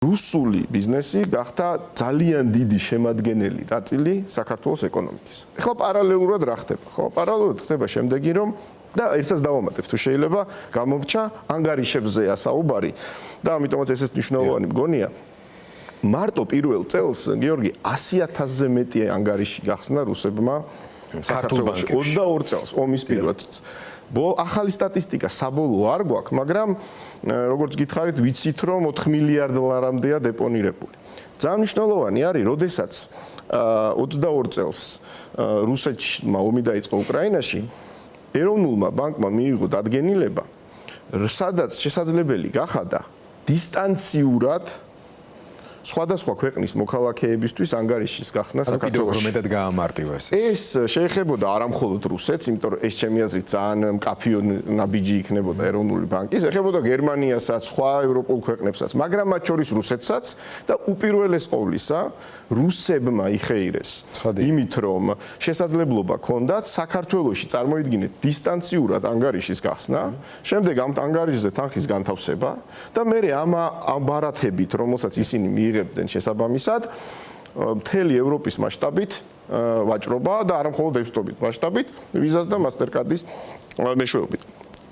რუსული ბიზნესი გახდა ძალიან დიდი შემადგენელი ნაწილი საქართველოს ეკონომიკის. ეხლა პარალელურად რა ხდება? ხო, პარალელურად ხდება შემდეგი რომ და ერთსაც დავამატებ თუ შეიძლება გამომრჩა ანგარიშებზეა საუბარი და ამიტომაც ესეც მნიშვნელოვანი მგონია. მარტო პირველ წელს გიორგი 100,000-ზე მეტი ანგარიში გახსნა რუსებმა საქართველოში 22 წელს ომის პირველ წელს. ახალი სტატისტიკა საბოლოო არ გვაქვს, მაგრამ როგორც გითხარით, ვიცით რომ 4 მილიარდ ლარამდეა დეპონირებული. ძალიან მნიშვნელოვანი არის, როდესაც 22 წელს რუსეთმა ომი დაიწყო უკრაინაში, ეროვნულმა ბანკმა მიიღო დადგენილება, სადაც შესაძლებელი გახადა დისტანციურად სხვადასხვა ქვეყნის მოქალაქეებისთვის ანგარიშის გახსნა საქართველოში. მეტად გაამარტივეს. ეს შეეხებოდა არა მხოლოდ რუსეთს, იმიტომ რომ ეს ჩემი აზრით ძალიან მკაფიო ნაბიჯი იქნებოდა ეროვნული ბანკის, ეხებოდა გერმანიასაც, სხვა ევროპულ ქვეყნებსაც, მაგრამ მათ შორის რუსეთსაც და უპირველეს ყოვლისა რუსებმა იხეირეს იმით, რომ შესაძლებლობა ჰქონდათ საქართველოში წარმოიდგინეთ დისტანციურად ანგარიშის გახსნა, შემდეგ ამ ანგარიშზე თანხის განთავსება და მე ამ ბარათებით, რომელსაც ისინი მიიღებდნენ შესაბამისად, მთელი ევროპის მასშტაბით ვაჭრობა და არა მხოლოდ ევროპის მასშტაბით, ვიზას და მასტერკარდის მეშვეობით.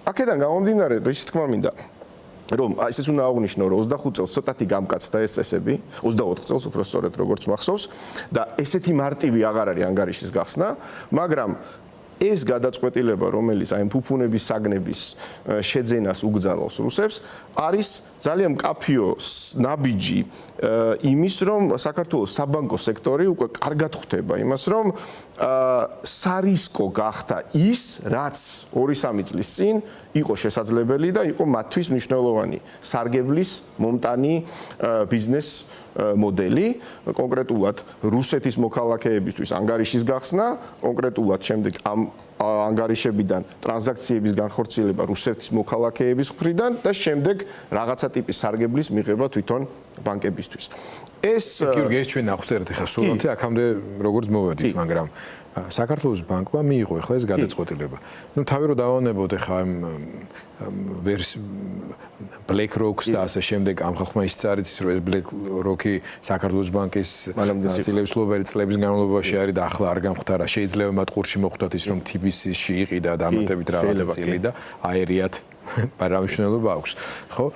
აქედან გამომდინარე, რის თქმა მინდა, რომ ესეც უნდა აღვნიშნო, რომ 25 წელს ცოტათი გამკაცდა ეს წესები, 24 წელს უფრო სწორედ როგორც მახსოვს და ესეთი მარტივი აღარ არის ანგარიშის გახსნა, მაგრამ ეს გადაწყვეტილება, რომელიც აი ფუფუნების საგნების შეძენას უგზავნოს რუსებს, არის ძალიან მკაფიო ნაბიჯი იმის, რომ საქართველოს საბანკო სექტორი უკვე კარგად ხვდება იმას, რომ სარისკო გახდა ის, რაც 2-3 წლის წინ იყო შესაძლებელი და იყო მათთვის მნიშვნელოვანი სარგებლის მომტანი ბიზნეს მოდელი, კონკრეტულად რუსეთის მოქალაქეებისთვის ანგარიშის გახსნა, კონკრეტულად შემდეგ ამ ანგარიშებიდან ტრანზაქციების განხორციელება რუსეთის მოქალაქეების მხრიდან და შემდეგ რაღაცა ტიპის სარგებლის მიღება თვითონ ბანკებისთვის. ეს გიორგი, ეს ჩვენ ახსენეთ ახლა სულათი აქამდე როგორც მოვედით, მაგრამ საქართველოს ბანკმა მიიღო ახლა ეს გადაწყვეტილება. ნუ თავი რო დავანებოთ ახლა BlackRock-ს და ასე შემდეგ ამ ხალხმა ისიც არის რომ ეს BlackRock-ი საქართველოს ბანკის ნაწილების წლების განმავლობაში არის და ახლა არ გამختარა. შეიძლება მათ ყურში მოხვდათ ის რომ TBC-ში იყიდა დამატებით რაღაცა წილი და აერიათ მაგრამ მნიშვნელობა აქვს. ხო?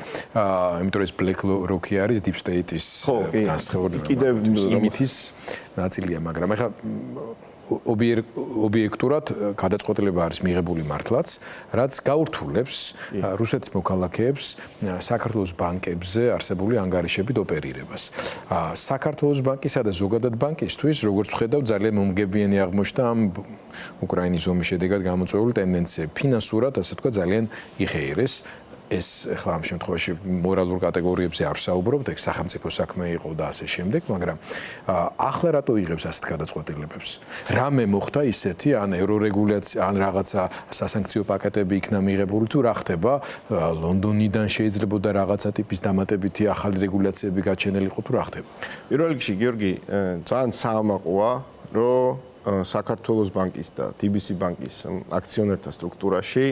იმიტომ რომ ეს BlackRock-ი არის Deep State-ის განსხვავებული კიდევ იმითის ნაწილია, მაგრამ ახლა ობიექტურად გადაწყვეტილება არის მიღებული მართლაც, რაც გაურთულებს რუსეთის მოქალაქეებს საქართველოს ბანკებზე არსებული ანგარიშებით ოპერირებას. საქართველოს ბანკისა და ზოგადად ბანკისთვის, როგორც ვხედავ, ძალიან მომგებიანი აღმოჩნდა ამ უკრაინის ომის შედეგად გამოწვეული ტენდენცია. ფინანსურად, ასე თქვა, ძალიან იხეირეს. ეს ახლა ამ შემთხვევაში მორალურ კატეგორიებზე არ ვსაუბრობთ, ეგ სახელმწიფო საქმე იყო და ასე შემდეგ, მაგრამ ახლა რატო იღებს ასეთ გადაწყვეტილებებს? რამე მოხდა ისეთი, ან ევრორეგულაცია, ან რაღაცა სასანქციო პაკეტები იქნა მიღებული თუ რა ხდება? ლონდონიდან შეიძლება და რაღაცა ტიპის დამატებითი ახალი რეგულაციები გაჩენილიყო თუ რა ხდება? პირველ რიგში, გიორგი, ძალიან საამაყოა, რომ საქართველოს ბანკის და TBC ბანკის აქციონერთა სტრუქტურაში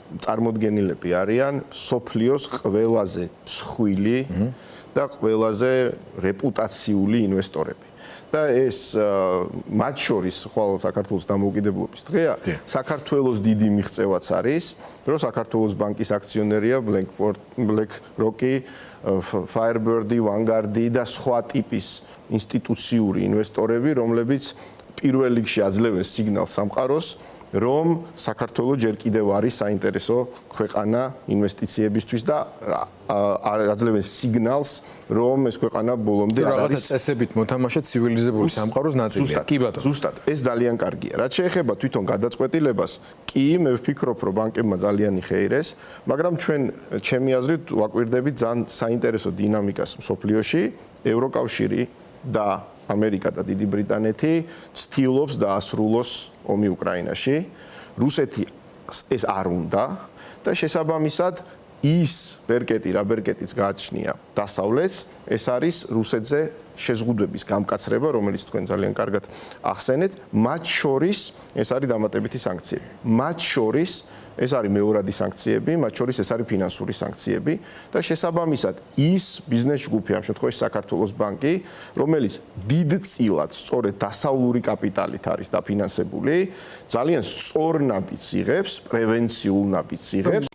წარმოდგენილები არიან სოფლიოს ყველაზე მსხვილი და ყველაზე რეპუტაციული ინვესტორები. და ეს მათ შორის ხვალ საქართველოს დამოუკიდებლობის დღეა, საქართველოს დიდი მიღწევაც არის, რომ საქართველოს ბანკის აქციონერია BlackRock-ი, Firebird-ი, Vanguard-ი და სხვა ტიპის ინსტიტუციური ინვესტორები, რომლებიც პირველ რიგში აძლევენ სიგნალს სამყაროს, რომ საქართველოს ჯერ კიდევ არის საინტერესო ქვეყანა ინვესტიციებისთვის და აძლევენ სიგნალს, რომ ეს ქვეყანა ბოლომდე რაღაცა წესებით მოთამაშე ცივილიზებული სამყაროს ნაწილია. კი ბატონო. ზუსტად, ეს ძალიან კარგია. რაც შეეხება თვითონ გადაწყვეტილებას, კი, მე ვფიქრობ, რომ ბანკებმა ძალიან იხეირეს, მაგრამ ჩვენ ჩემი აზრით ვაკვირდებით ძალიან საინტერესო დინამიკას მსოფლიოში, ევროკავშირი და ამერიკა და დიდი ბრიტანეთი ცდილობს დაასრულოს ომი უკრაინაში. რუსეთი ეს არ უნდა და შესაბამისად ის ბერკეტი, რა ბერკეტიც გააჩნია დასავლეთს, ეს არის რუსეთზე შეზღუდვების გამკაცრება, რომელიც თქვენ ძალიან კარგად ახსენეთ, მათ შორის ეს არის დამატებითი სანქციები. მათ შორის ეს არის მეორადი სანქციები, მათ შორის ეს არის ფინანსური სანქციები და შესაბამისად ის ბიზნეს ჯგუფი, ამ შემთხვევაში საქართველოს ბანკი, რომელიც დიდწილად სწორედ დასავლური კაპიტალით არის დაფინანსებული, ძალიან სწორ ნაბიჯს იღებს, პრევენციულ ნაბიჯს იღებს.